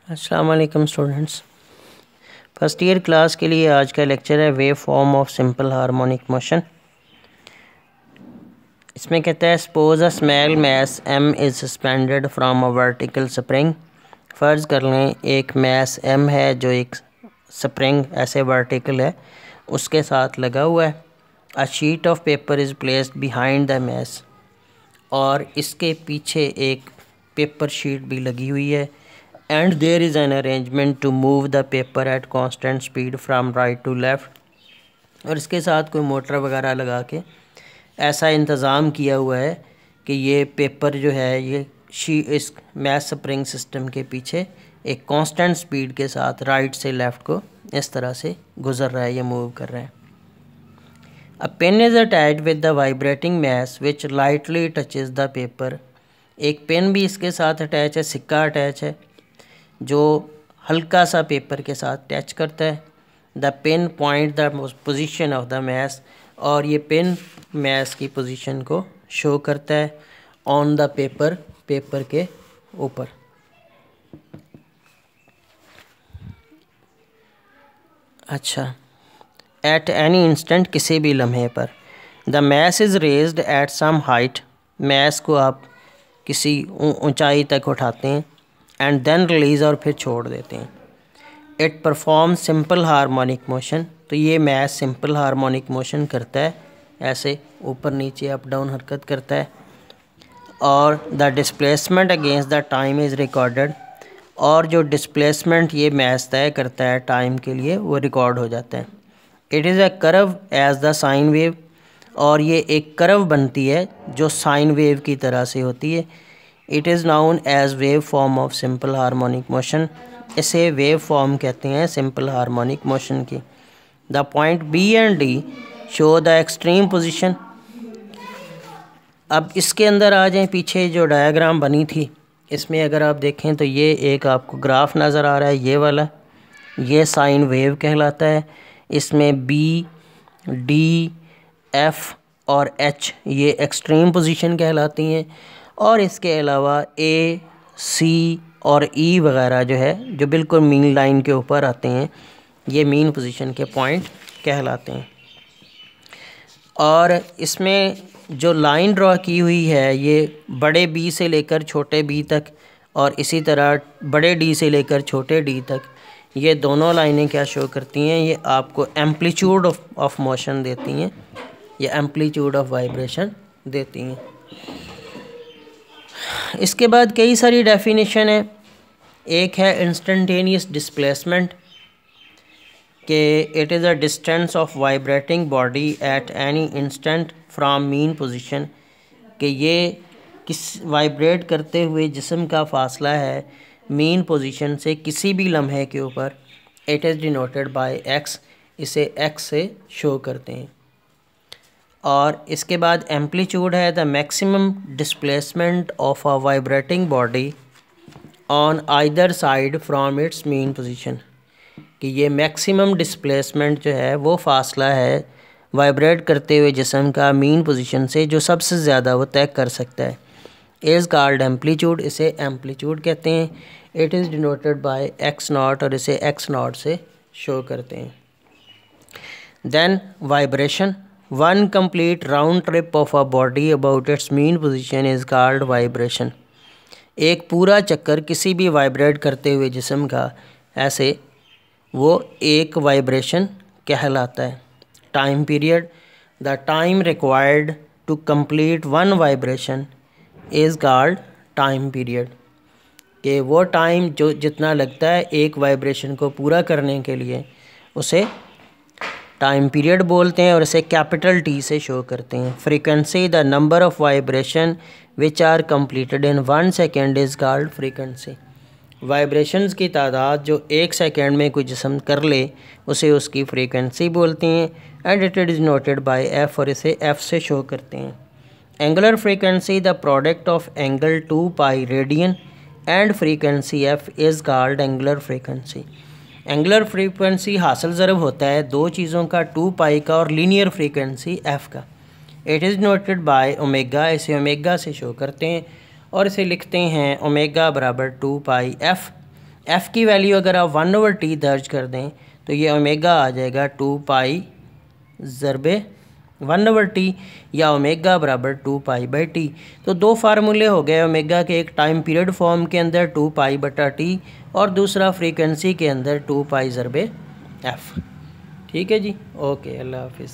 अस्सलाम वालेकुम students. First year class के लिए आज का लेक्चर है wave form of simple harmonic motion. इसमें कहता है suppose a small mass m is suspended from a vertical spring. फ़र्ज़ कर लें एक मास m है जो एक स्प्रिंग ऐसे वर्टिकल है उसके साथ लगा हुआ है। A sheet of paper is placed behind the mass, और इसके पीछे एक पेपर शीट भी लगी हुई है। And there is an arrangement to move the paper at constant speed from right to left, और इसके साथ कोई मोटर वगैरह लगा के ऐसा इंतज़ाम किया हुआ है कि ये पेपर जो है ये इस मैस स्प्रिंग सिस्टम के पीछे एक कांस्टेंट स्पीड के साथ राइट से लेफ़्ट को इस तरह से गुज़र रहा है या मूव कर रहा है। A pen is attached with the vibrating mass which lightly touches the paper. एक पेन भी इसके साथ अटैच है, सिक्का अटैच है जो हल्का सा पेपर के साथ टच करता है। The pen point the position of the mass, और ये पेन मैस की पोजीशन को शो करता है ऑन द पेपर, पेपर के ऊपर। अच्छा, एट एनी इंस्टेंट, किसी भी लम्हे पर। The mass is raised at some height, mass को आप किसी ऊंचाई तक उठाते हैं। एंड देन रिलीज़, और फिर छोड़ देते हैं। It perform simple harmonic motion, तो ये मैस सिंपल हार्मोनिक मोशन करता है, ऐसे ऊपर नीचे अप डाउन हरकत करता है। और the displacement against the time is recorded, और जो डिस्प्लेसमेंट ये मैस तय करता है टाइम के लिए वो रिकॉर्ड हो जाता है। It is a curve as the sine wave, और ये एक कर्व बनती है जो साइन वेव की तरह से होती है। It is known as wave form of simple harmonic motion, इसे वेव फॉर्म कहते हैं सिंपल हार्मोनिक मोशन की। The point B and D show the extreme position. अब इसके अंदर आ जाएं, पीछे जो डायग्राम बनी थी इसमें अगर आप देखें तो ये एक आपको ग्राफ नज़र आ रहा है, ये वाला, ये साइन वेव कहलाता है। इसमें बी, डी, एफ़ और एच ये एक्सट्रीम पोजीशन कहलाती हैं, और इसके अलावा ए, सी और ई वगैरह जो है जो बिल्कुल मीन लाइन के ऊपर आते हैं, ये मीन पोजीशन के पॉइंट कहलाते हैं। और इसमें जो लाइन ड्रॉ की हुई है ये बड़े बी से लेकर छोटे बी तक, और इसी तरह बड़े डी से लेकर छोटे डी तक, ये दोनों लाइनें क्या शो करती हैं, ये आपको एम्पलीट्यूड ऑफ मोशन देती हैं, ये एम्पलीट्यूड ऑफ वाइब्रेशन देती हैं। इसके बाद कई सारी डेफिनेशन है। एक है इंस्टेंटेनियस डिस्प्लेसमेंट, कि it is a distance of vibrating body at any instant from mean position, कि ये किस वाइब्रेट करते हुए जिस्म का फासला है मीन पोजीशन से किसी भी लम्हे के ऊपर। It is denoted by x, इसे एक्स से शो करते हैं। और इसके बाद एम्पलीट्यूड है the maximum displacement of a vibrating body on either side from its mean position, कि ये मैक्सिमम डिस्प्लेसमेंट जो है वो फासला है वाइब्रेट करते हुए जिस्म का मीन पोजीशन से जो सबसे ज़्यादा वो तय कर सकता है। इज़ कॉल्ड एम्पलीट्यूड, इसे एम्पलीट्यूड कहते हैं। It is denoted by x nought, और इसे एक्स नॉट से शो करते हैं। Then vibration, one complete round trip of a body about its mean position is called vibration. एक पूरा चक्कर किसी भी वाइब्रेट करते हुए जिस्म का ऐसे वो एक वाइब्रेशन कहलाता है। Time period, the time required to complete one vibration is called time period, कि वो टाइम जो जितना लगता है एक वाइब्रेशन को पूरा करने के लिए उसे टाइम पीरियड बोलते हैं, और इसे कैपिटल टी से शो करते हैं। Frequency, the number of vibration which are completed in 1 second is called frequency. Vibrations की तादाद जो 1 सेकेंड में कोई जिस्म कर ले उसे उसकी फ्रीक्वेंसी बोलते हैं। And it is noted bye F, और इसे एफ़ से शो करते हैं। Angular frequency, the product of angle 2 pi radian and frequency F is called angular frequency. Angular frequency हासिल ज़रब होता है दो चीज़ों का, 2 पाई का और लीनियर फ्रीक्वेंसी एफ़ का। It is noted by omega, इसे ओमेगा से शो करते हैं, और इसे लिखते हैं ओमेगा बराबर 2 पाई एफ़। एफ़ की वैल्यू अगर आप 1/t दर्ज कर दें तो ये ओमेगा आ जाएगा 2 पाई ज़रबे 1/t या ओमेगा बराबर 2 पाई बाई टी। तो दो फार्मूले हो गए ओमेगा के, एक टाइम पीरियड फॉर्म के अंदर 2 पाई बटा टी और दूसरा फ्रीक्वेंसी के अंदर 2 पाई ज़रबे एफ़। ठीक है जी, ओके, अल्लाह हाफिज़।